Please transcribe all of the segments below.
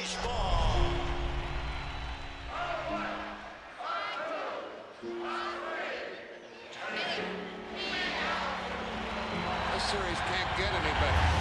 baseball. This series can't get any better.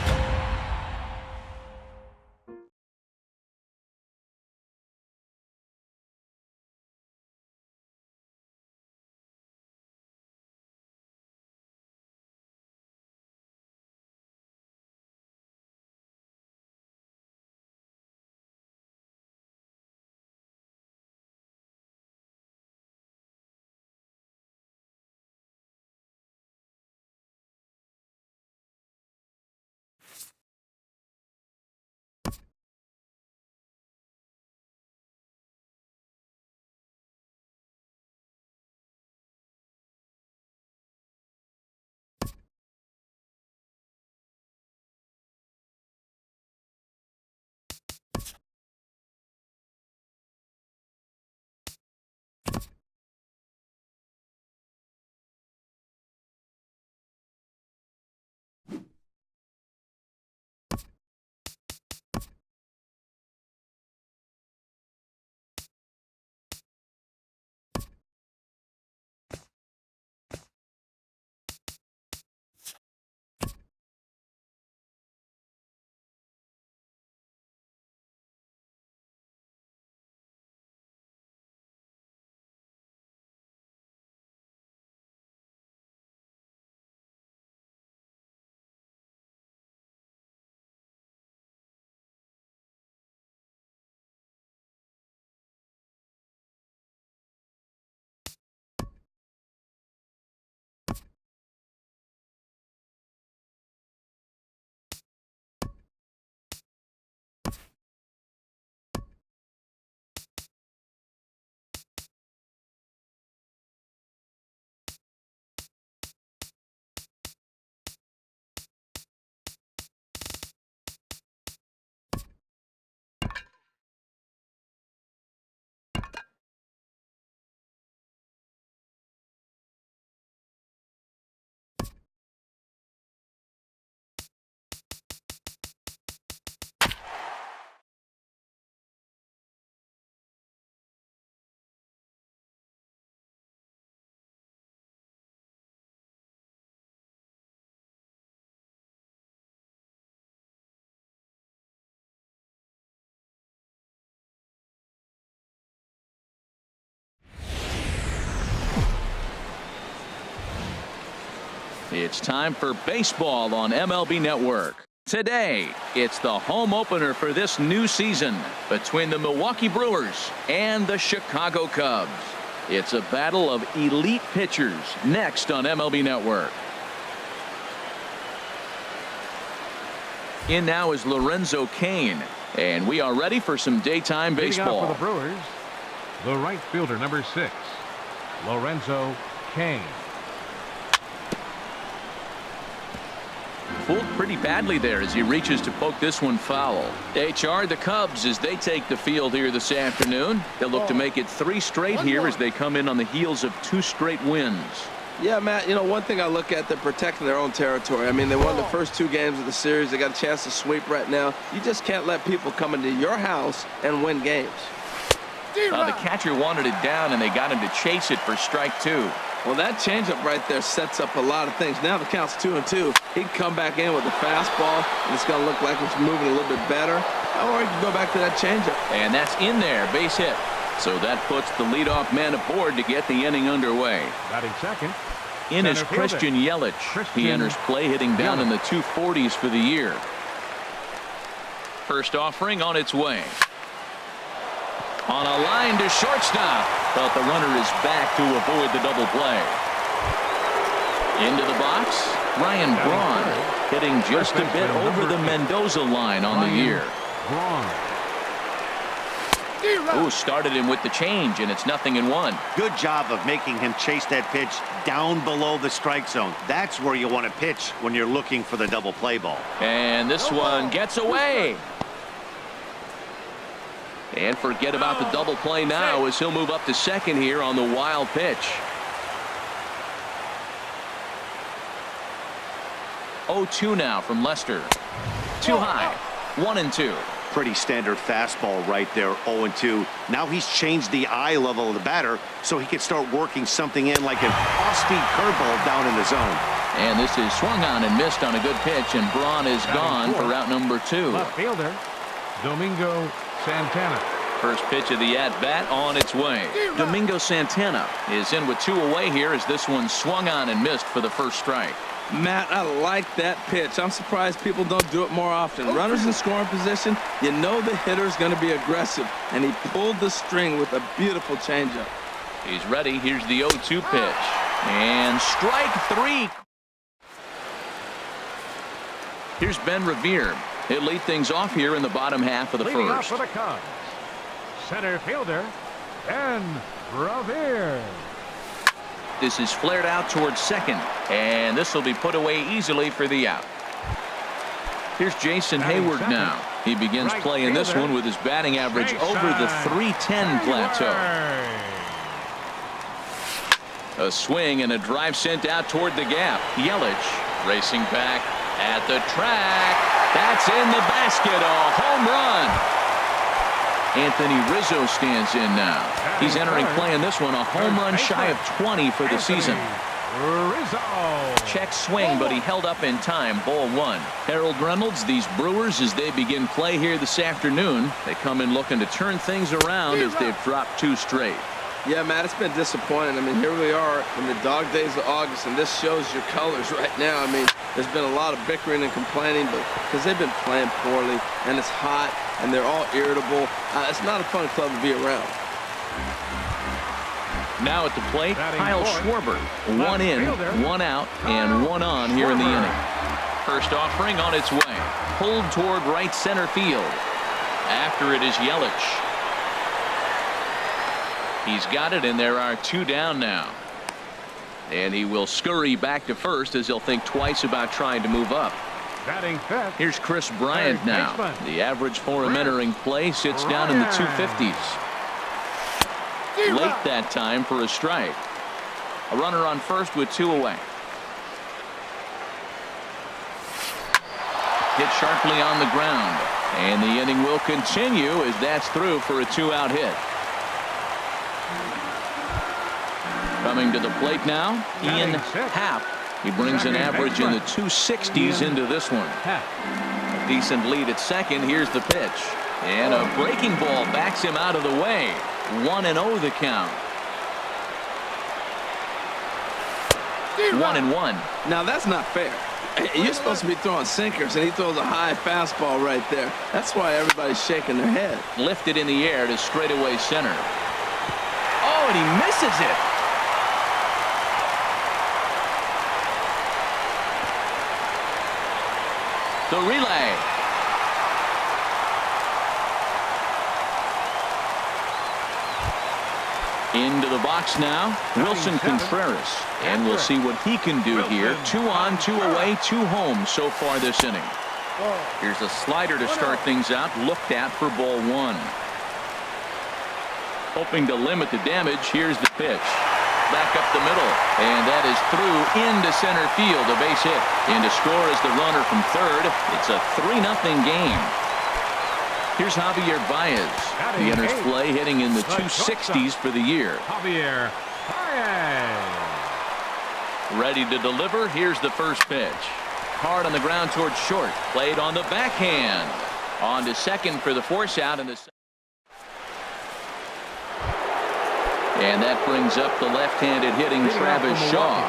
It's time for baseball on MLB Network. Today, it's the home opener for this new season between the Milwaukee Brewers and the Chicago Cubs. It's a battle of elite pitchers next on MLB Network. In now is Lorenzo Cain, and we are ready for some daytime baseball. For the Brewers, the right fielder, number 6, Lorenzo Cain. Fooled pretty badly there as he reaches to poke this one foul. HR, the Cubs, as they take the field here this afternoon. They'll look to make it 3 straight here as they come in on the heels of 2 straight wins. Yeah, Matt, you know, one thing I look at, they're protecting their own territory. I mean, they won the first 2 games of the series. They got a chance to sweep right now. You just can't let people come into your house and win games. The catcher wanted it down, and they got him to chase it for strike 2. Well, that changeup right there sets up a lot of things. Now the count's 2-2. He can come back in with the fastball, and it's going to look like it's moving a little bit better. Or he can go back to that changeup. And that's in there, base hit. So that puts the leadoff man aboard to get the inning underway. Batting second. In is Christian Yelich. He enters play hitting down in the 240s for the year. First offering on its way. On a line to shortstop, but the runner is back to avoid the double play. Into the box, Ryan Braun hitting just a bit over the Mendoza line on the year. Ooh, started him with the change, and it's 0-1. Good job of making him chase that pitch down below the strike zone. That's where you want to pitch when you're looking for the double play ball. And this one gets away. And forget about the double play now as he'll move up to second here on the wild pitch. 0-2 now from Lester. Too high. 1-2. pretty standard fastball right there, 0-2. Now he's changed the eye level of the batter so he can start working something in like an off-speed curveball down in the zone. And this is swung on and missed on a good pitch, and Braun is gone for out number 2. Left fielder, Domingo Santana. First pitch of the at-bat on its way. Domingo Santana is in with 2 away here as this one swung on and missed for the first strike. Matt, I like that pitch. I'm surprised people don't do it more often. Runners in scoring position, you know the hitter's going to be aggressive, and he pulled the string with a beautiful changeup. He's ready. Here's the 0-2 pitch. And strike 3. Here's Ben Revere. He'll lead things off here in the bottom half of the Leading first. off for the Cubs, center fielder, Ben Revere. This is flared out towards second, and this will be put away easily for the out. Here's Jason Hayward now. He begins playing this one with his batting average over the .310 plateau. A swing and a drive sent out toward the gap. Yelich racing back at the track. That's in the basket. A home run. Anthony Rizzo stands in now. He's entering play in this one, a home run shy of 20 for the season. Rizzo. Check swing, but he held up in time. Ball 1. Harold Reynolds, these Brewers, as they begin play here this afternoon, they come in looking to turn things around as they've dropped 2 straight. Yeah, Matt, it's been disappointing. I mean, here we are in the dog days of August, and this shows your colors right now. I mean, there's been a lot of bickering and complaining, but because they've been playing poorly, and it's hot, and they're all irritable. It's not a fun club to be around. Now at the plate, Kyle Schwarber. 1 in, 1 out, and 1 on here in the inning. First offering on its way. Pulled toward right center field. After it is Yelich. He's got it, and there are 2 down now. And he will scurry back to first as he'll think twice about trying to move up. Here's Chris Bryant now. The average for him entering play sits down in the 250s. Late that time for a strike. A runner on first with 2 away. Hit sharply on the ground. And the inning will continue as that's through for a 2-out hit. Coming to the plate now, Ian Happ. He brings an average in the 260s into this one. A decent lead at second. Here's the pitch. And a breaking ball backs him out of the way. 1-0 the count. 1-1. Now, that's not fair. You're supposed to be throwing sinkers, and he throws a high fastball right there. That's why everybody's shaking their head. Lifted in the air to straightaway center. Oh, and he misses it. The relay. Into the box now, Wilson Contreras. And we'll see what he can do here. 2 on, 2 away, 2 home so far this inning. Here's a slider to start things out, looked at for ball 1. Hoping to limit the damage, here's the pitch. Back up the middle, and that is through into center field. A base hit. In to score is the runner from third. It's a 3-0 game. Here's Javier Baez. He enters play hitting in the 260s for the year. Javier Baez. Ready to deliver. Here's the first pitch. Hard on the ground towards short. Played on the backhand. On to second for the force out in the. And that brings up the left-handed hitting Travis Shaw.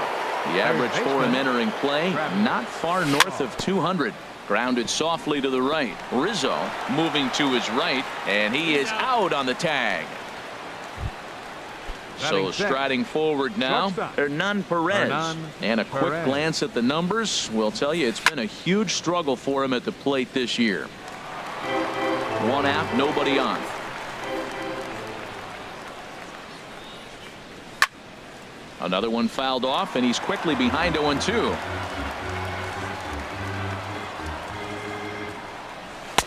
The average for him entering play, not far north of 200. Grounded softly to the right. Rizzo moving to his right, and he is out on the tag. So striding forward now, Hernan Perez. And a quick glance at the numbers will tell you it's been a huge struggle for him at the plate this year. 1 out, nobody on. Another one fouled off, and he's quickly behind 0-2.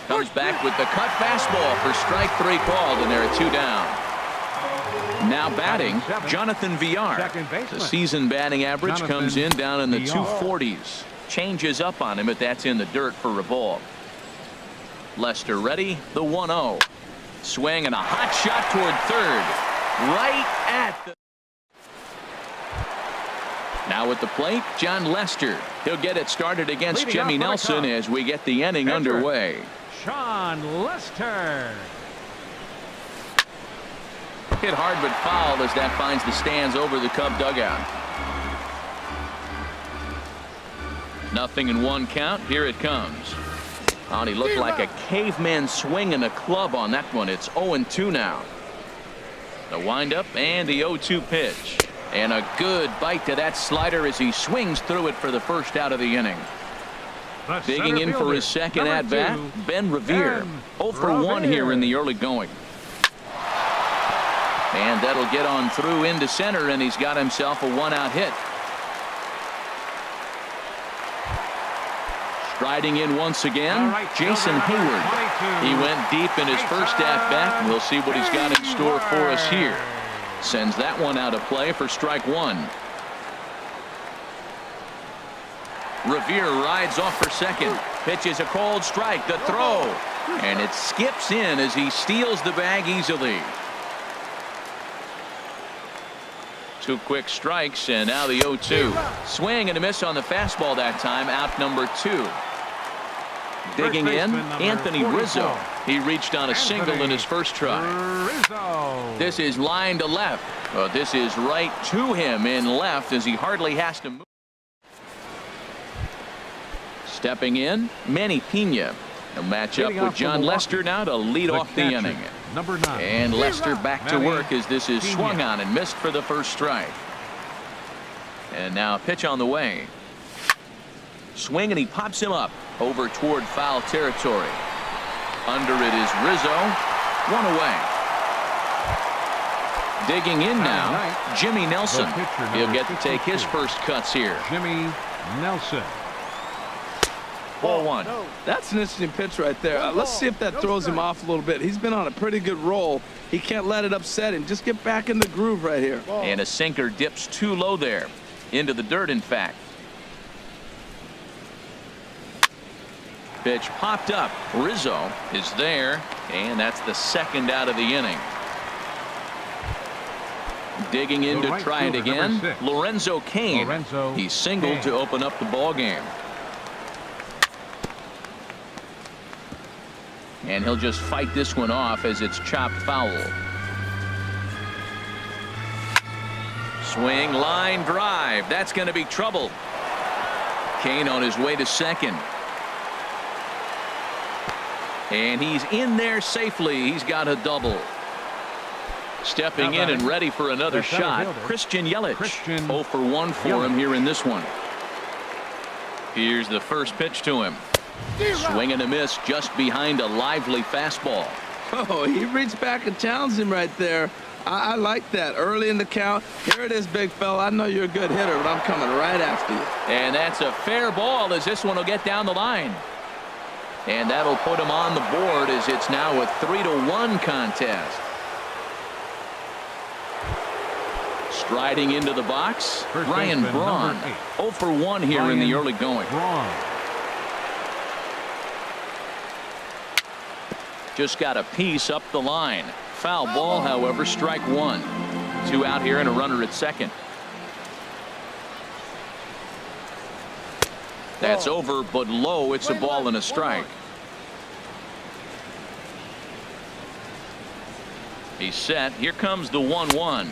Comes back with the cut fastball for strike 3 called, and there are 2 down. Now batting, Jonathan Villar. The season batting average comes in down in the 240s. Changes up on him, but that's in the dirt for a ball. Lester ready, the 1-0. Swing and a hot shot toward third. Right at the... Now at the plate, John Lester. He'll get it started against Leading Jimmy off for the Nelson Cubs, as we get the inning pitcher, underway. Sean Lester. Hit hard but foul as that finds the stands over the Cub dugout. 0-1 count. Here it comes. Oh, and he looked like a caveman swinging a club on that one. It's 0-2 now. The windup and the 0-2 pitch. And a good bite to that slider as he swings through it for the first out of the inning. The Digging in for his second number at-bat, 2, Ben Revere. 0 for 1 here in the early going. And that'll get on through into center, and he's got himself a 1-out hit. Striding in once again, Jason Hayward. He went deep in his first at-bat. We'll see what he's got in store for us here. Sends that one out of play for strike one. Revere rides off for second. Pitches a cold strike. The throw. And it skips in as he steals the bag easily. 2 quick strikes, and now the 0-2. Swing and a miss on the fastball that time. Out number 2. Digging in, Anthony Rizzo. He reached on a single in his first try. This is line to left. This is right to him in left as he hardly has to move. Stepping in, Manny Pena. He'll match up with John Lester now to lead off the inning. Number 9. And Lester back to work as this is swung on and missed for the first strike. And now a pitch on the way. Swing and he pops him up over toward foul territory. Under it is Rizzo. 1 away. Digging in now, Jimmy Nelson. He'll get to take his first cuts here. Jimmy Nelson. Ball 1. That's an interesting pitch right there. Let's see if that throws him off a little bit. He's been on a pretty good roll. He can't let it upset him. Just get back in the groove right here. And a sinker dips too low there. Into the dirt, in fact. Pitch popped up. Rizzo is there, and that's the second out of the inning. Digging in to try it again, Lorenzo Cain. He singled to open up the ball game. And he'll just fight this one off as it's chopped foul. Swing, line drive. That's going to be trouble. Cain on his way to second. And he's in there safely. He's got a double. Stepping in and ready for another shot, Christian Yelich. 0 for 1 for him here in this one. Here's the first pitch to him. Swing and a miss just behind a lively fastball. Oh, he reached back and challenged him right there. I like that. Early in the count. Here it is, big fella. I know you're a good hitter, but I'm coming right after you. And that's a fair ball as this one will get down the line. And that'll put him on the board as it's now a 3-1 contest. Striding into the box, Ryan Braun. 0 for 1 here in the early going. Just got a piece up the line. Foul ball, however, strike 1. 2 out here and a runner at second. That's over, but low. It's a ball and a strike. He's set. Here comes the 1-1.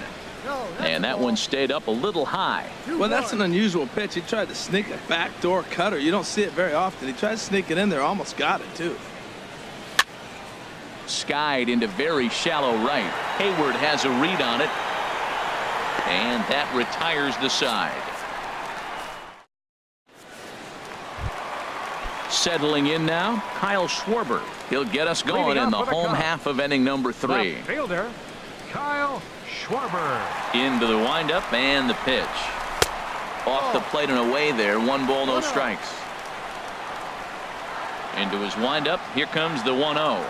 And that one stayed up a little high. Well, that's an unusual pitch. He tried to sneak a backdoor cutter. You don't see it very often. He tried to sneak it in there. Almost got it, too. Skied into very shallow right. Hayward has a read on it. And that retires the side. Settling in now, Kyle Schwarber. He'll get us going in the home half of inning number 3. Fielder, Kyle Schwarber. Into the windup and the pitch. Off the plate and away there. 1 ball, no strikes. Into his windup. Here comes the 1-0.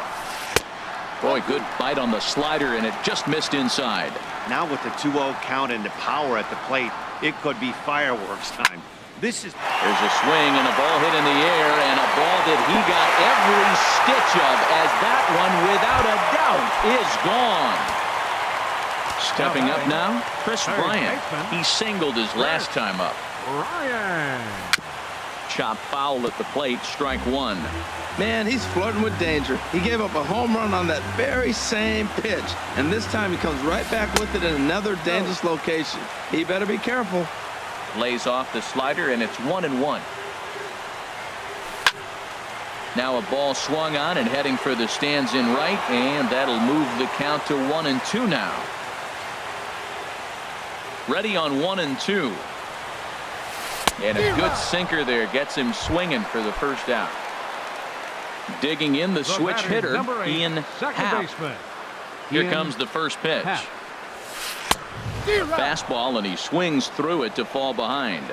Boy, good bite on the slider, and it just missed inside. Now with the 2-0 count and the power at the plate, it could be fireworks time. This is There's a swing and a ball hit in the air, and a ball that he got every stitch of, as that one, without a doubt, is gone. Stepping up now, Chris Bryant. He singled his last time up. Chopped foul at the plate, strike one. Man, he's flirting with danger. He gave up a home run on that very same pitch, and this time he comes right back with it in another dangerous location. He better be careful. Lays off the slider, and it's 1-1. Now a ball swung on and heading for the stands in right, and that'll move the count to 1-2 now. Ready on 1-2. And a good sinker there gets him swinging for the first out. Digging in the switch hitter, Ian Happ. Here comes the first pitch. Fastball, and he swings through it to fall behind.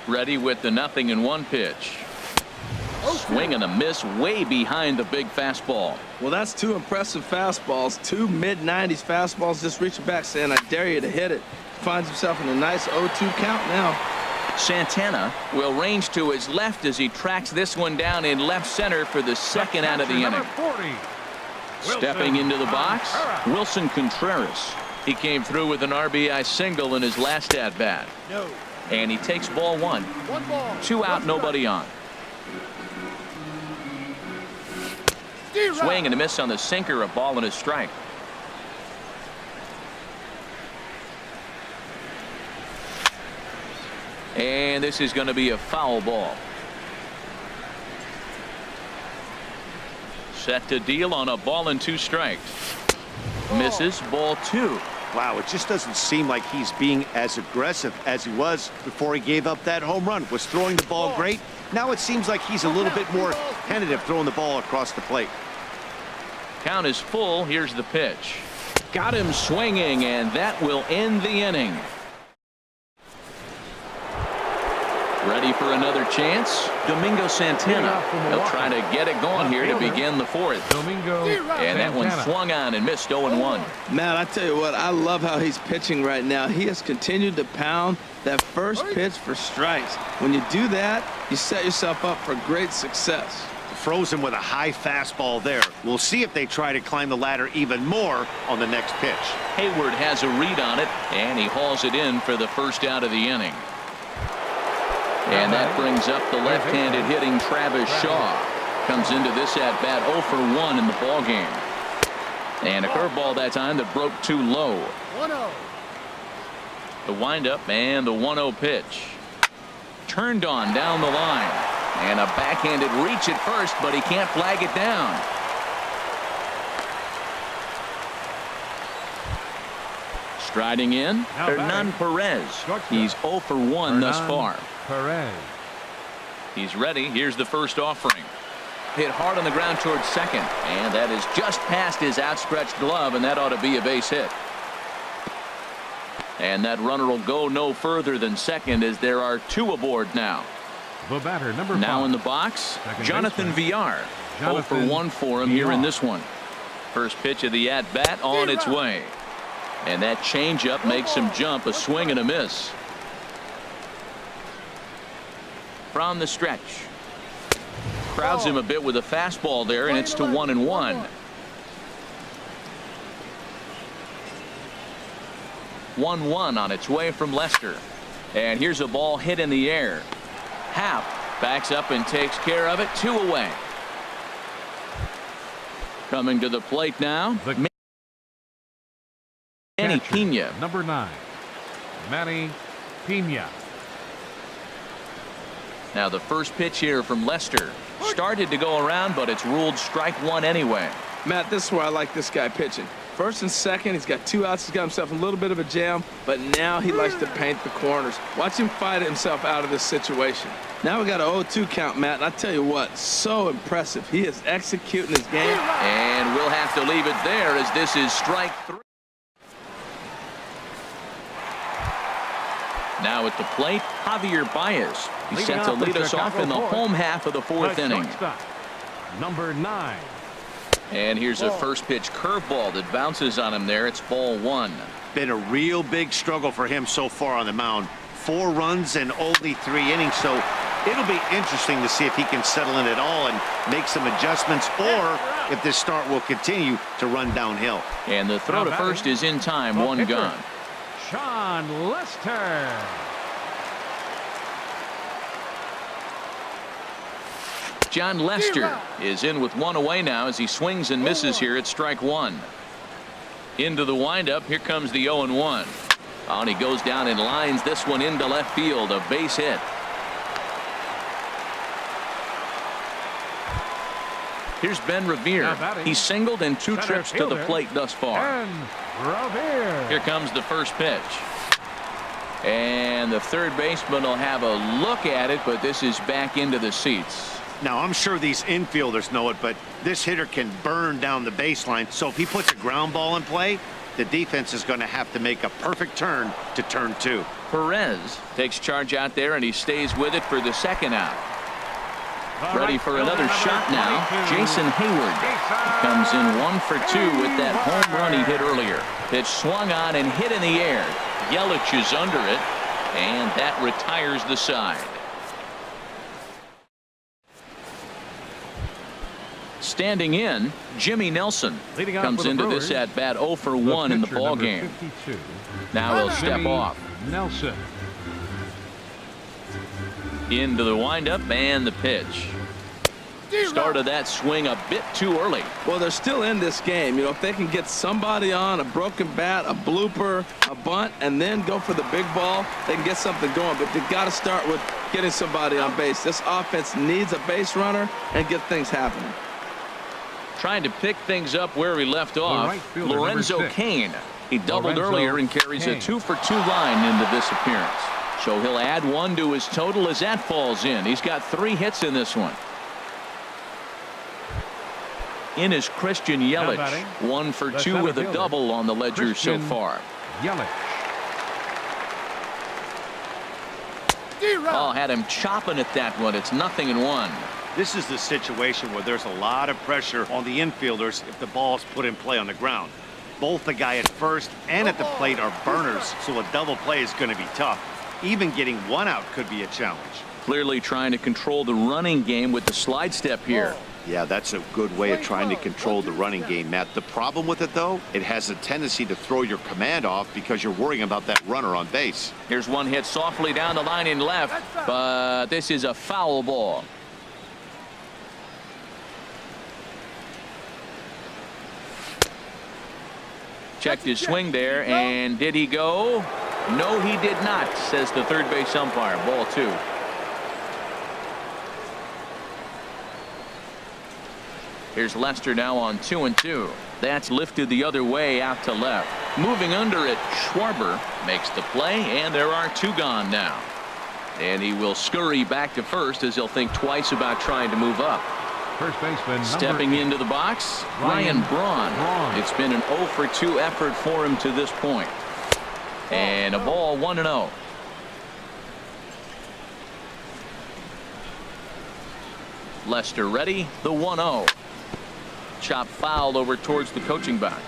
Ready with the 0-1 pitch. Swing and a miss way behind the big fastball. Well, that's two impressive fastballs. Two mid-90s fastballs just reaching back saying, I dare you to hit it. Finds himself in a nice 0-2 count now. Santana will range to his left as he tracks this one down in left center for the second out of the inning. Stepping into the box, Wilson Contreras. He came through with an RBI single in his last at-bat. And he takes ball one. 2 out, nobody on. Swing and a miss on the sinker, a ball and a strike. And this is going to be a foul ball. Set to deal on a ball and 2 strikes. Misses, ball 2. wow, it just doesn't seem like he's being as aggressive as he was before he gave up that home run. Was throwing the ball great. Now it seems like he's a little bit more tentative throwing the ball across the plate. Count is full. Here's the pitch. Got him swinging, and that will end the inning. Ready for another chance? Domingo Santana. He'll try to get it going here to begin the fourth. And that one swung on and missed 0-1. Man, I tell you what, I love how he's pitching right now. He has continued to pound that first pitch for strikes. When you do that, you set yourself up for great success. Frozen with a high fastball there. We'll see if they try to climb the ladder even more on the next pitch. Hayward has a read on it, and he hauls it in for the first out of the inning. And that brings up the left-handed hitting Travis Shaw. Comes into this at-bat 0 for 1 in the ballgame. And a curveball that time that broke too low. 1-0. The windup and the 1-0 pitch. Turned on down the line. And a backhanded reach at first, but he can't flag it down. Striding in, Hernan Perez. He's 0 for 1 thus far. Perez. He's ready. Here's the first offering. Hit hard on the ground towards second, and that is just past his outstretched glove, and that ought to be a base hit. And that runner will go no further than second, as there are 2 aboard now. The batter, number 5. Now in the box, Jonathan Villar. 0 for 1 for him here in this one. First pitch of the at-bat on its way. And that changeup makes him jump, a swing and a miss. From the stretch. Crowds him a bit with a fastball there, and it's to 1-1. 1-1 on its way from Lester. And here's a ball hit in the air. Happ backs up and takes care of it. 2 away. Coming to the plate now, Manny Pena. Number 9, Manny Pena. Now the first pitch here from Lester. Started to go around, but it's ruled strike 1 anyway. Matt, this is where I like this guy pitching. First and second, he's got 2 outs. He's got himself a little bit of a jam, but now he likes to paint the corners. Watch him fight himself out of this situation. Now we got an 0-2 count, Matt, and I tell you what, so impressive. He is executing his game. And we'll have to leave it there, as this is strike 3. Now at the plate, Javier Baez. He's set to lead us off in the home half of the 4th inning. Number 9. And here's a first pitch curveball that bounces on him there. It's ball 1. Been a real big struggle for him so far on the mound. 4 runs in only 3 innings, so it'll be interesting to see if he can settle in at all and make some adjustments, or if this start will continue to run downhill. And the throw to first is in time, 1 gone. Sean Lester. John Lester is in with 1 away now as he swings and misses here at strike 1. Into the windup. Here comes the 0-1. Oh, and he goes down and lines this one into left field. A base hit. Here's Ben Revere. He's singled in 2 trips to the plate thus far. Here comes the first pitch. And the third baseman will have a look at it, but this is back into the seats. Now, I'm sure these infielders know it, but this hitter can burn down the baseline. So if he puts a ground ball in play, the defense is going to have to make a perfect turn to turn 2. Perez takes charge out there, and he stays with it for the second out. Ready for another shot now. Jason Hayward comes in 1 for 2 with that home run he hit earlier. Pitch swung on and hit in the air. Yelich is under it, and that retires the side. Standing in, Jimmy Nelson comes into this at bat 0 for 1 in the ball game. Now he'll step off. Nelson. Into the windup and the pitch. Started that swing a bit too early. Well, they're still in this game. You know, if they can get somebody on, a broken bat, a blooper, a bunt, and then go for the big ball, they can get something going. But they've got to start with getting somebody on base. This offense needs a base runner and get things happening. Trying to pick things up where he left off. Lorenzo Cain. He doubled earlier and carries a 2 for 2 line into this appearance. So he'll add 1 to his total as that falls in. He's got 3 hits in this one. In is Christian Yelich. 1 for 2 with a double on the ledger so far. Yelich. Oh, had him chopping at that one. It's 0-1. This is the situation where there's a lot of pressure on the infielders if the ball's put in play on the ground. Both the guy at first and at the plate are burners, so a double play is going to be tough. Even getting 1 out could be a challenge. Clearly trying to control the running game with the slide step here. Yeah, that's a good way of trying to control the running game, Matt. The problem with it, though, it has a tendency to throw your command off because you're worrying about that runner on base. Here's one hit softly down the line in left, but this is a foul ball. Checked his swing there, and did he go? No, he did not, says the third base umpire. Ball 2. Here's Lester now on 2-2. That's lifted the other way out to left. Moving under it, Schwarber makes the play, and there are 2 gone now. And he will scurry back to first as he'll think twice about trying to move up. First baseman stepping into the box, Ryan Braun. It's been an 0 for 2 effort for him to this point. And a ball 1-0. Lester ready, the 1-0. Chop fouled over towards the coaching box.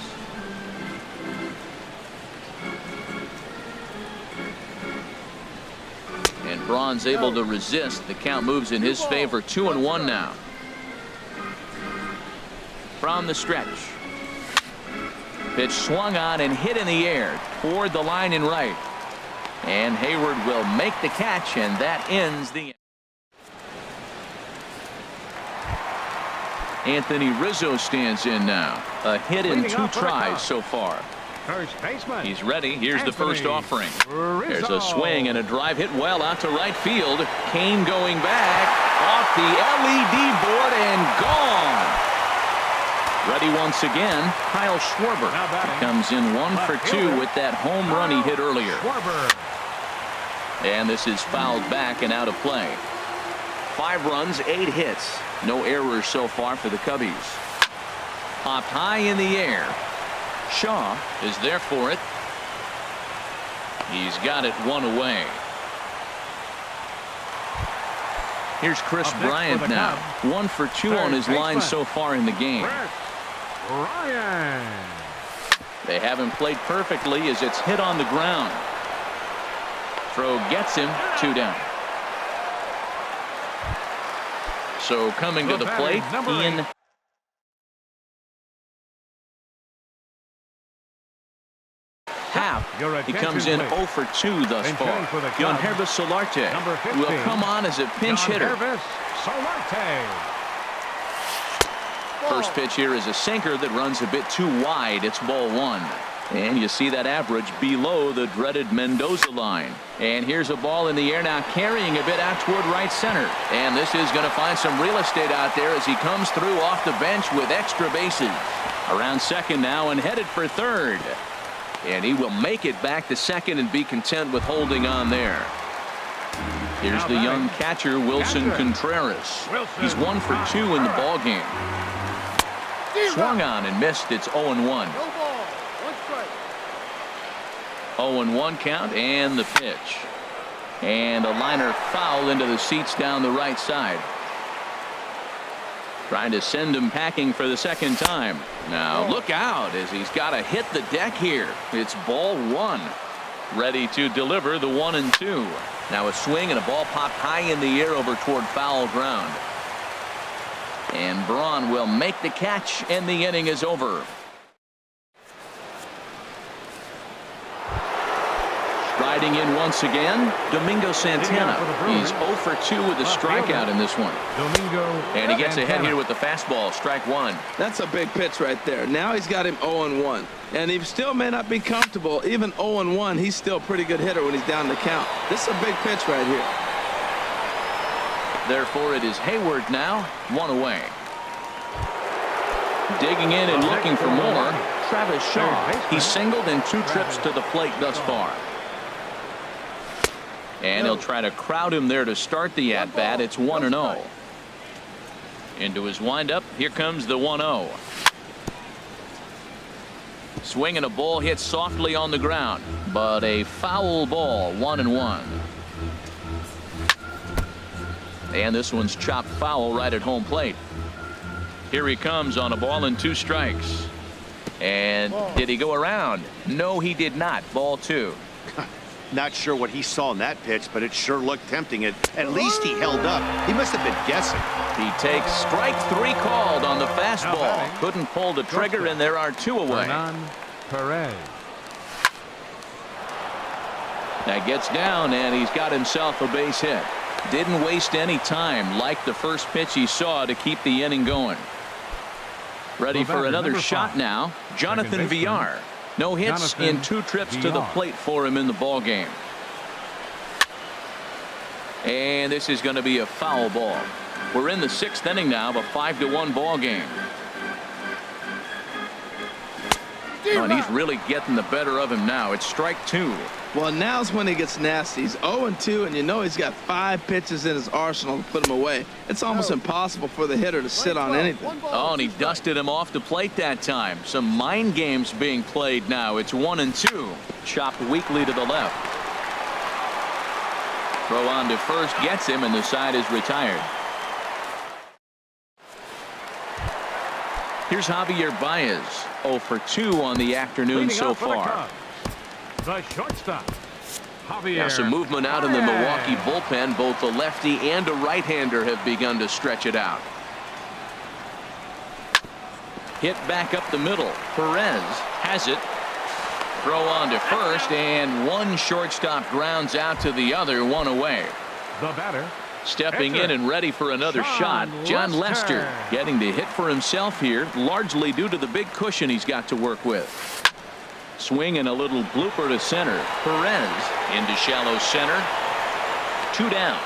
And Braun's able to resist. The count moves in his favor. 2-1 now. From the stretch. Pitch swung on and hit in the air toward the line and right. And Hayward will make the catch, and that ends the. Anthony Rizzo stands in now. A hit in 2 tries so far. First baseman. He's ready. Here's the first offering. Rizzo. There's a swing and a drive hit well out to right field. Cain going back off the LED board and gone. Ready once again, Kyle Schwarber. He comes in 1 for 2 with that home run he hit earlier. And this is fouled back and out of play. 5 runs, 8 hits. No errors so far for the Cubbies. Popped high in the air. Shaw is there for it. He's got it 1 away. Here's Chris Bryant now. 1 for 2 on his line so far in the game. They haven't played perfectly as it's hit on the ground. throw gets him 2 down. So coming to the plate, Ian Happ. He comes in 0 for 2 thus far. Yangervis Solarte will come on as a pinch hitter. First pitch here is a sinker that runs a bit too wide. It's ball 1. And you see that average below the dreaded Mendoza line. And here's a ball in the air now, carrying a bit out toward right center. And this is going to find some real estate out there as he comes through off the bench with extra bases. Around second now and headed for third. And he will make it back to second and be content with holding on there. Here's the young catcher, Wilson Contreras. He's 1 for 2 in the ball game. Swung on and missed. It's 0-1. 0-1 count and the pitch. And a liner foul into the seats down the right side. Trying to send him packing for the second time. Now look out as he's got to hit the deck here. It's ball 1. Ready to deliver the 1-2. Now a swing and a ball popped high in the air over toward foul ground. And Braun will make the catch and the inning is over. Riding in once again, Domingo Santana. He's 0 for 2 with a strikeout in this one. And he gets ahead here with the fastball, strike 1. That's a big pitch right there. Now he's got him 0-1. And he still may not be comfortable. Even 0-1, he's still a pretty good hitter when he's down the count. This is a big pitch right here. Therefore, it is Hayward now, 1 away. Digging in and looking for more, Travis Shaw. He's singled in 2 trips to the plate thus far. And he'll try to crowd him there to start the at-bat. It's 1-0. Into his windup. Here comes the 1-0. Swing and a ball hit softly on the ground, but a foul ball, 1-1. And this one's chopped foul right at home plate. Here he comes on a ball and 2 strikes. And did he go around? No, he did not. Ball 2. Not sure what he saw in that pitch, but it sure looked tempting. At least he held up. He must have been guessing. He takes strike 3 called on the fastball. Couldn't pull the trigger, and there are 2 away. That gets down, and he's got himself a base hit. Didn't waste any time like the first pitch he saw to keep the inning going. Ready for another shot now, Jonathan Villar. No hits in 2 trips to the plate for him in the ball game. And this is going to be a foul ball. We're in the 6th inning now, a 5-1 ball game. Oh, and he's really getting the better of him now. It's strike 2. Well, now's when he gets nasty. He's 0-2, and you know he's got 5 pitches in his arsenal to put him away. It's almost impossible for the hitter to sit on anything. Oh, and he dusted him off the plate that time. Some mind games being played now. It's 1-2. Chopped weakly to the left. Throw on to first gets him, and the side is retired. Here's Javier Baez, 0 for 2 on the afternoon so far. The shortstop, Javier. Now some movement out in the Milwaukee bullpen. Both a lefty and a right-hander have begun to stretch it out. Hit back up the middle. Perez has it. Throw on to first, and one shortstop grounds out to the other, 1 away. The batter. Stepping in and ready for another shot, John Lester getting to hit for himself here, largely due to the big cushion he's got to work with. Swing and a little blooper to center. Perez into shallow center. 2 down.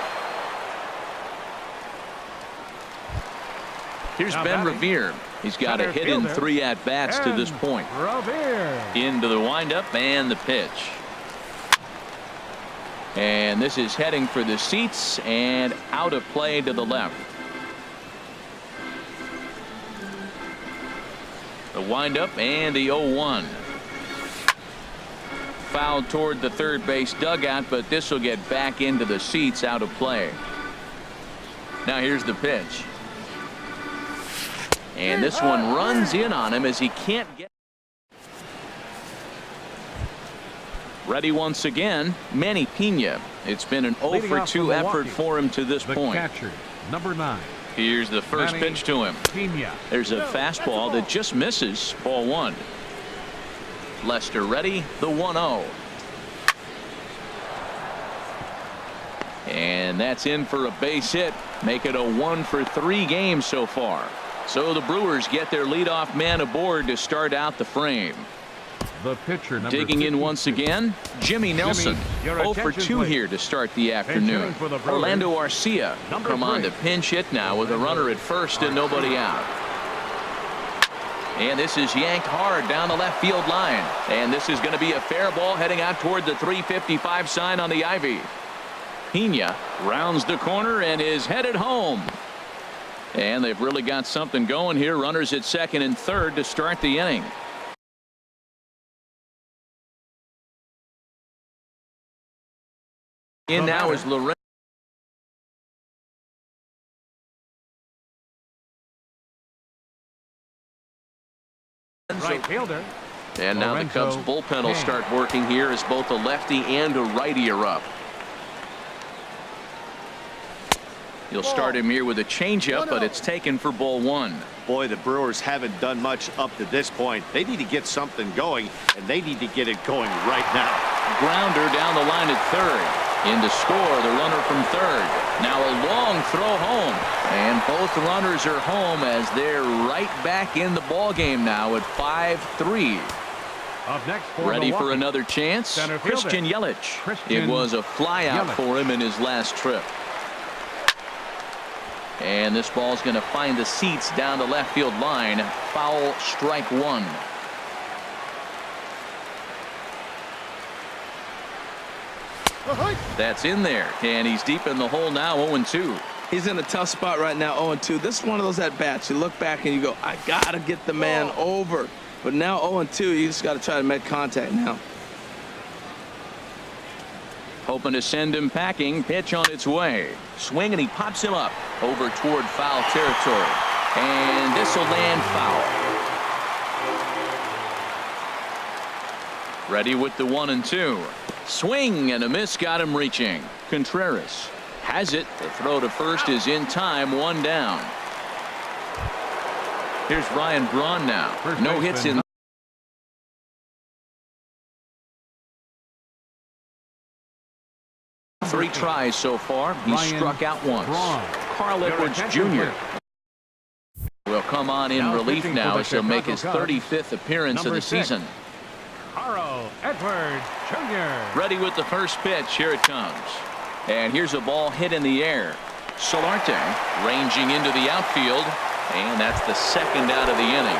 Here's Ben Revere. He's got a hit in 3 at-bats to this point. Into the windup and the pitch. And this is heading for the seats and out of play to the left. The windup and the 0-1. Fouled toward the third base dugout, but this will get back into the seats out of play. Now here's the pitch. And this one runs in on him as he can't get. Ready once again, Manny Pena. It's been an 0 for 2 effort for him to this point. Catcher, number 9. Here's the first Manny pitch to him. Pena. There's a fastball that just misses. Ball 1. Lester ready, the 1-0. And that's in for a base hit. Make it a 1 for 3 games so far. So the Brewers get their leadoff man aboard to start out the frame. The pitcher, number Digging in 52. once again, Jimmy Nelson. your 0 for attention, 2 please. here to start the afternoon. for the Brewers, Orlando Arcia number come on 3. to pinch hit now with a runner at first and nobody out. And this is yanked hard down the left field line. And this is going to be a fair ball heading out toward the 355 sign on the ivy. Pena rounds the corner and is headed home. And they've really got something going here. Runners at second and third to start the inning. In now is Lorenzo. Right fielder. And now the Cubs bullpen will start working here as both a lefty and a righty are up. You'll start him here with a changeup, but it's taken for ball 1. Boy, the Brewers haven't done much up to this point. They need to get something going, and they need to get it going right now. Grounder down the line at third. In to score, the runner from third. Now a long throw home. And both runners are home as they're right back in the ball game now at 5-3. Up next for Ready Milwaukee. for another chance? Center fielder, Christian Yelich. Christian It was a flyout Yelich. for him in his last trip. And this ball's going to find the seats down the left field line. Foul, strike 1. That's in there, and he's deep in the hole now. 0-2. He's in a tough spot right now, 0-2. This is one of those at-bats. You look back and you go, I got to get the man over. But now 0-2, you just got to try to make contact now. Hoping to send him packing. Pitch on its way. Swing, and he pops him up over toward foul territory. And this will land foul. Ready with the 1-2. Swing and a miss got him reaching. Contreras has it. The throw to first is in time. 1 down. Here's Ryan Braun now. No hits in. Three tries so far. He struck out once. Carl Edwards Jr. will come on in relief now as he'll make his 35th appearance of the season. Carl Edwards Jr. Ready with the first pitch. Here it comes. And here's a ball hit in the air. Solarte ranging into the outfield. And that's the second out of the inning.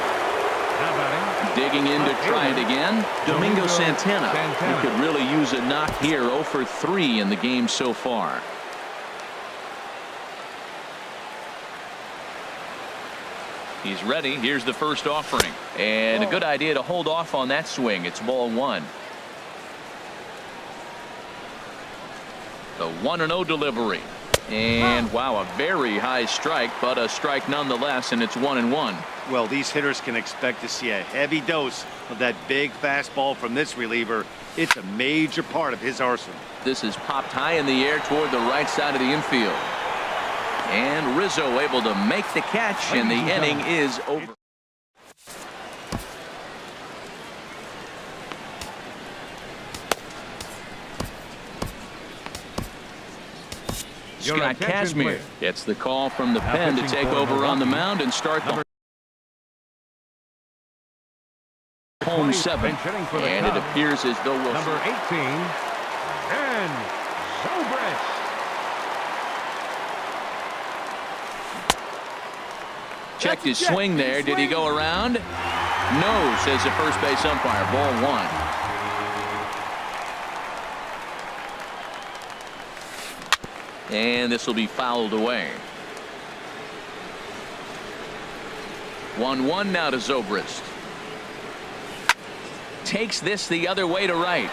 Digging in to try it again. Domingo Santana. He could really use a knock here. 0 for 3 in the game so far. He's ready. Here's the first offering. And a good idea to hold off on that swing. It's ball 1. The 1-0 delivery. And wow, a very high strike, but a strike nonetheless, and it's 1-1. Well, these hitters can expect to see a heavy dose of that big fastball from this reliever. It's a major part of his arsenal. This is popped high in the air toward the right side of the infield. And Rizzo able to make the catch, and the inning is over. Scott Kazmir gets the call from the pen to take over on the mound and start the home 7th. And it appears as though we'll number 18, Ben Zobrist. checked his swing there. Did he go around? No, says the first base umpire. Ball 1. And this will be fouled away. 1-1 now to Zobrist. Takes this the other way to right.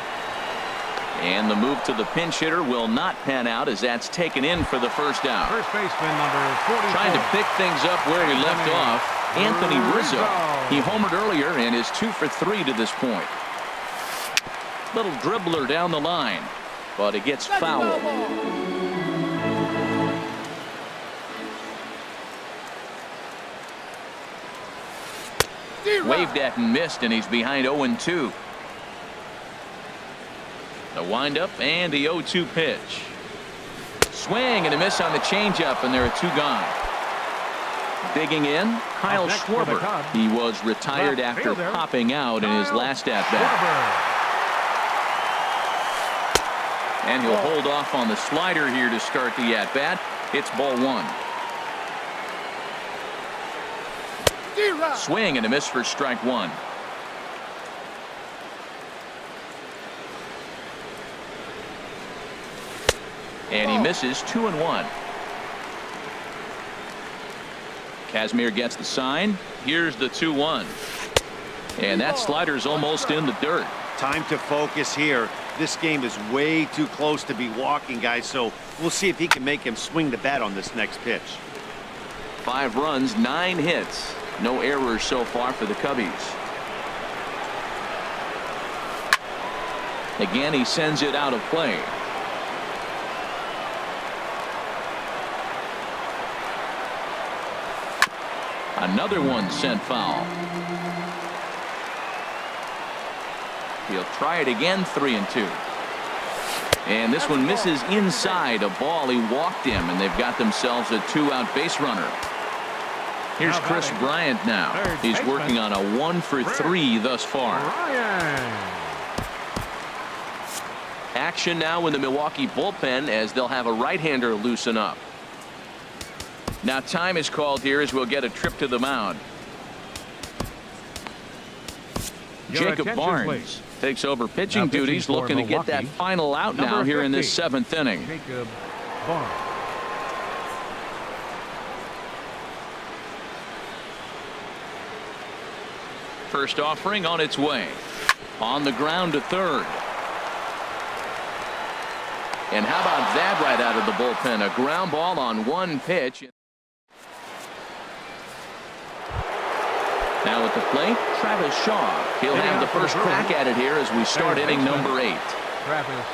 And the move to the pinch hitter will not pan out as that's taken in for the first out. First baseman number 44. Trying to pick things up where he left off. Anthony Rizzo. He homered earlier and is 2 for 3 to this point. Little dribbler down the line, but it gets fouled. Waved at and missed, and he's behind 0-2. The windup and the 0-2 pitch. Swing and a miss on the changeup, and there are 2 gone. Digging in, Kyle Schwarber. He was retired after popping out in his last at-bat. And he'll hold off on the slider here to start the at-bat. It's ball 1. Swing and a miss for strike 1. And he misses 2-1. Kazmir gets the sign. Here's the 2-1. And that slider's almost in the dirt. Time to focus here. This game is way too close to be walking, guys, so we'll see if he can make him swing the bat on this next pitch. 5 runs, 9 hits. No errors so far for the Cubbies. Again, he sends it out of play. Another one sent foul. He'll try it again, 3-2. And this one misses inside a ball. He walked him, and they've got themselves a 2-out base runner. Here's Chris Bryant now. He's working on a 1 for 3 thus far. Action now in the Milwaukee bullpen as they'll have a right-hander loosen up. Now time is called here as we'll get a trip to the mound. Jacob Barnes takes over pitching duties, looking to get that final out now here in this 7th inning. Jacob Barnes. First offering on its way. On the ground to third. And how about that right out of the bullpen? A ground ball on 1 pitch. Now at the plate, Travis Shaw. He'll have the first crack at it here as we start inning number 8. Travis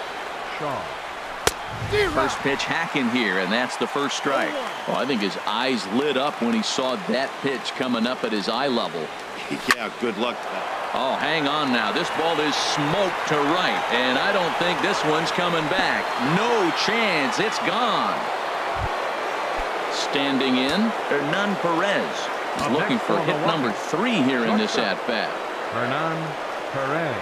Shaw. First pitch hacking here, and that's the first strike. Well, I think his eyes lit up when he saw that pitch coming up at his eye level. Yeah, good luck. Oh, hang on now. This ball is smoked to right, and I don't think this one's coming back. No chance. It's gone. Standing in, Hernan Perez. He's looking for hit number 3 here in this at-bat. Hernan Perez.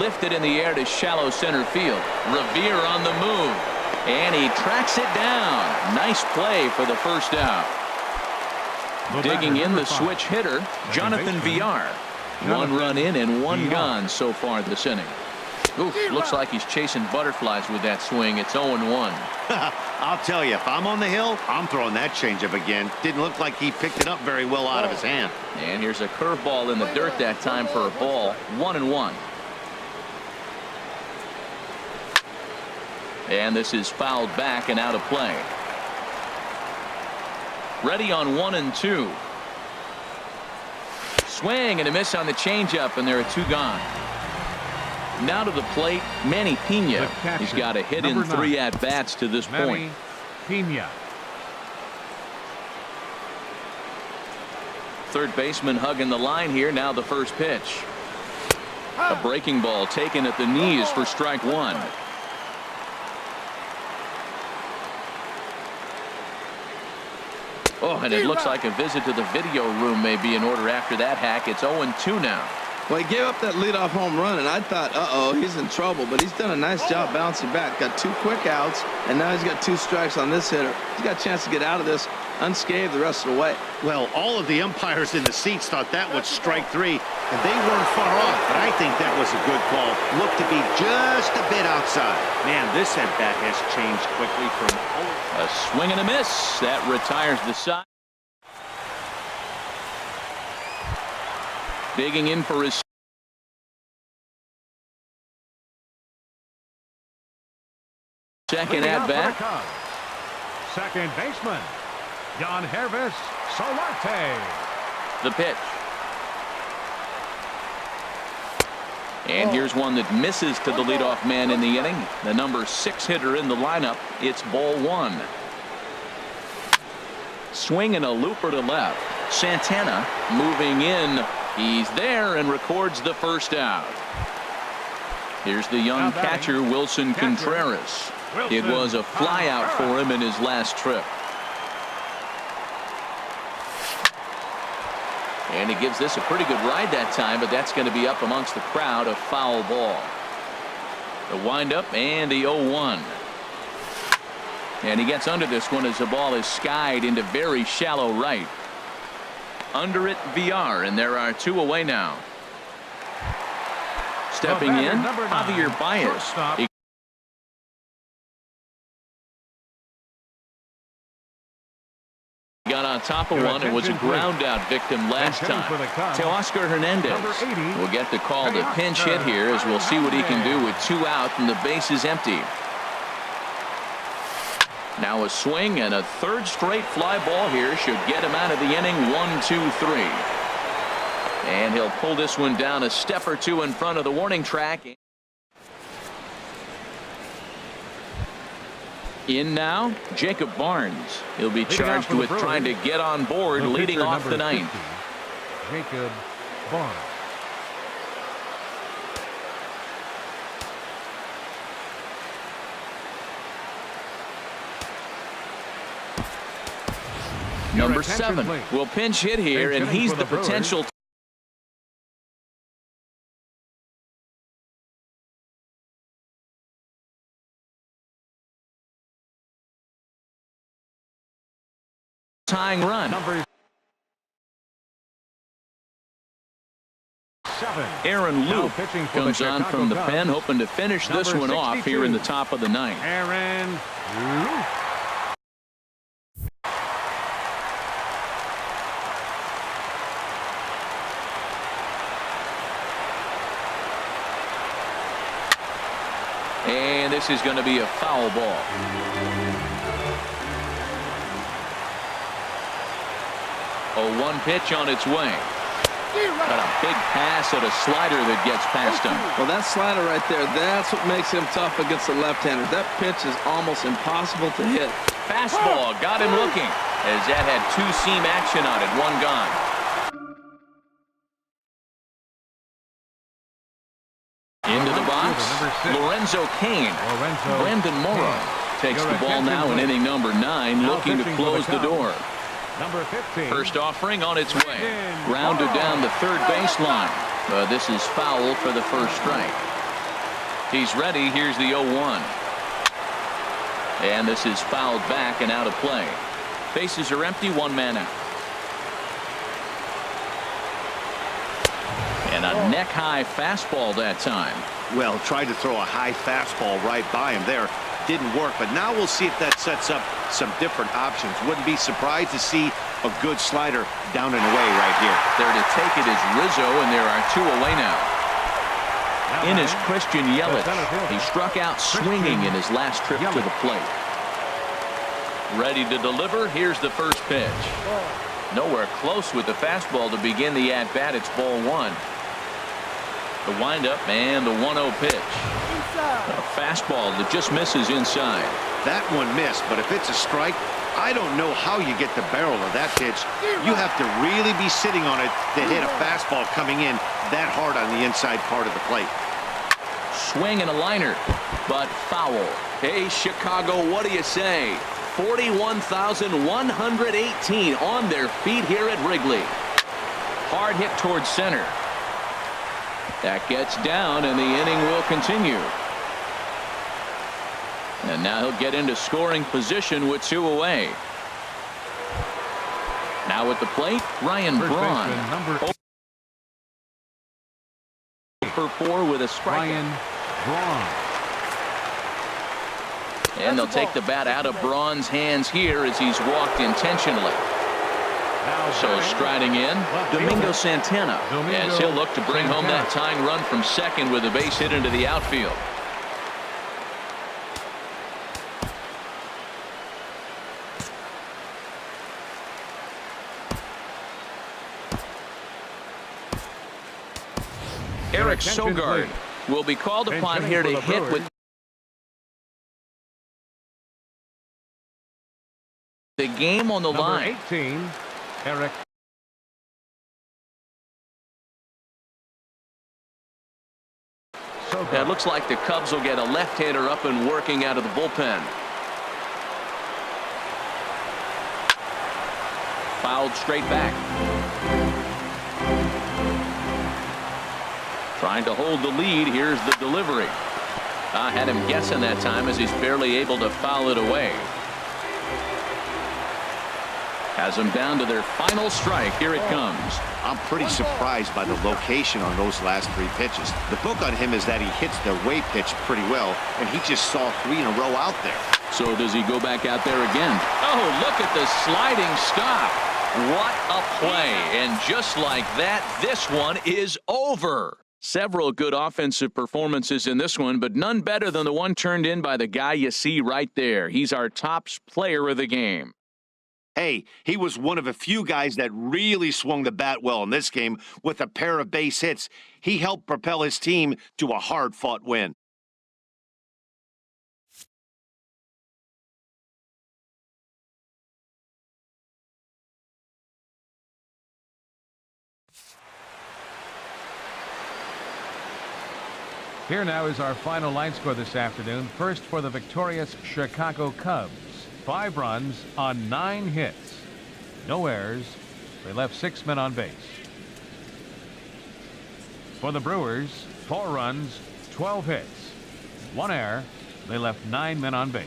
Lifted in the air to shallow center field. Revere on the move, and he tracks it down. Nice play for the first out. Digging in, the switch hitter, Jonathan Villar. 1 run in and 1 gone so far this inning. Oof, looks like he's chasing butterflies with that swing. It's 0-1. I'll tell you, if I'm on the hill, I'm throwing that changeup again. Didn't look like he picked it up very well out of his hand. And here's a curveball in the dirt that time for a ball. 1-1. And this is fouled back and out of play. Ready on 1-2. Swing and a miss on the changeup, and there are 2 gone. Now to the plate, Manny Pena. He's got a hit in 3 at-bats to this point. Pena. Third baseman hugging the line here. Now the first pitch. A breaking ball taken at the knees for strike 1. Oh, and it looks like a visit to the video room may be in order after that hack. It's 0-2 now. Well, he gave up that leadoff home run, and I thought, uh-oh, he's in trouble. But he's done a nice job bouncing back. Got 2 quick outs, and now he's got 2 strikes on this hitter. He's got a chance to get out of this unscathed the rest of the way. Well, all of the umpires in the seats thought that was strike 3, and they weren't far off. But I think that was a good call. Looked to be just a bit outside. Man, this at-bat has changed quickly from... A swing and a miss. That retires the side. Digging in for his second at-bat. Second baseman, Jan Hervis Solarte. The pitch. And here's one that misses to the leadoff man in the inning. The number 6 hitter in the lineup. It's ball 1. Swing and a looper to left. Santana moving in. He's there and records the first out. Here's the young catcher, Wilson Contreras. It was a flyout for him in his last trip. And he gives this a pretty good ride that time, but that's going to be up amongst the crowd. A foul ball. The windup and the 0-1. And he gets under this one as the ball is skied into very shallow right. Under it, VR, and there are 2 away now. Stepping in, Javier Baez. He got on top of one and was a ground out victim last time. Teoscar Hernandez will get the call to pinch hit here, as we'll see what he can do with 2 out and the base is empty. Now a swing and a 3rd straight fly ball here should get him out of the inning. 1-2-3. And he'll pull this one down a step or 2 in front of the warning track. In now, Jacob Barnes. He'll be charged with trying to get on board, leading off the 9th. Jacob Barnes. Number 7 will pinch hit here, and he's the potential tying run. Number 7. Aaron Luke comes on from the pen, hoping to finish this one off here in the top of the 9th. Aaron Luke. And this is going to be a foul ball. A 1 pitch on its way. Got a big pass at a slider that gets past him. Well, that slider right there, that's what makes him tough against the left-hander. That pitch is almost impossible to hit. Fastball got him looking, as that had 2-seam action on it. 1 gone. Into the box, Lorenzo Cain. Brandon Morrow takes the ball now in inning number 9, looking to close the door. Number 15. First offering on its way. Grounded down the 3rd baseline. This is foul for the first strike. He's ready. Here's the 0-1. And this is fouled back and out of play. Bases are empty. 1 man out. And a neck-high fastball that time. Well, tried to throw a high fastball right by him there. Didn't work, but now we'll see if that sets up some different options. Wouldn't be surprised to see a good slider down and away right here. There to take it is Rizzo, and there are 2 away now. In is Christian Yelich. He struck out swinging in his last trip to the plate. Ready to deliver. Here's the first pitch. Nowhere close with the fastball to begin the at-bat. It's ball 1. The windup and the 1-0 pitch. A fastball that just misses inside. That one missed, but if it's a strike, I don't know how you get the barrel of that pitch. You have to really be sitting on it to hit a fastball coming in that hard on the inside part of the plate. Swing and a liner, but foul. Hey, Chicago, what do you say? 41,118 on their feet here at Wrigley. Hard hit towards center. That gets down, and the inning will continue. And now he'll get into scoring position with 2 away. Now at the plate, Ryan Braun. For 4 with a strikeout. Ryan Braun. And they'll take the bat out of Braun's hands here as he's walked intentionally. So striding in, Domingo Santana, as he'll look to bring home that tying run from second with a base hit into the outfield. Eric attention, Sogard please. will be called Pinch upon hitting here for to the hit Brewers. with the game on the Number line. 18, Eric. It looks like the Cubs will get a left-hander up and working out of the bullpen. Fouled straight back. Trying to hold the lead. Here's the delivery. I had him guessing that time as he's barely able to foul it away. Has them down to their final strike. Here it comes. I'm pretty surprised by the location on those last 3 pitches. The book on him is that he hits the way pitch pretty well, and he just saw 3 in a row out there. So does he go back out there again? Oh, look at the sliding stop. What a play. And just like that, this one is over. Several good offensive performances in this one, but none better than the one turned in by the guy you see right there. He's our top player of the game. Hey, he was one of a few guys that really swung the bat well in this game with a pair of base hits. He helped propel his team to a hard-fought win. Here now is our final line score this afternoon. First for the victorious Chicago Cubs. 5 runs on 9 hits. No errors. They left 6 men on base. For the Brewers, 4 runs, 12 hits. 1 error. They left 9 men on base.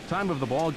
Time of the ball game.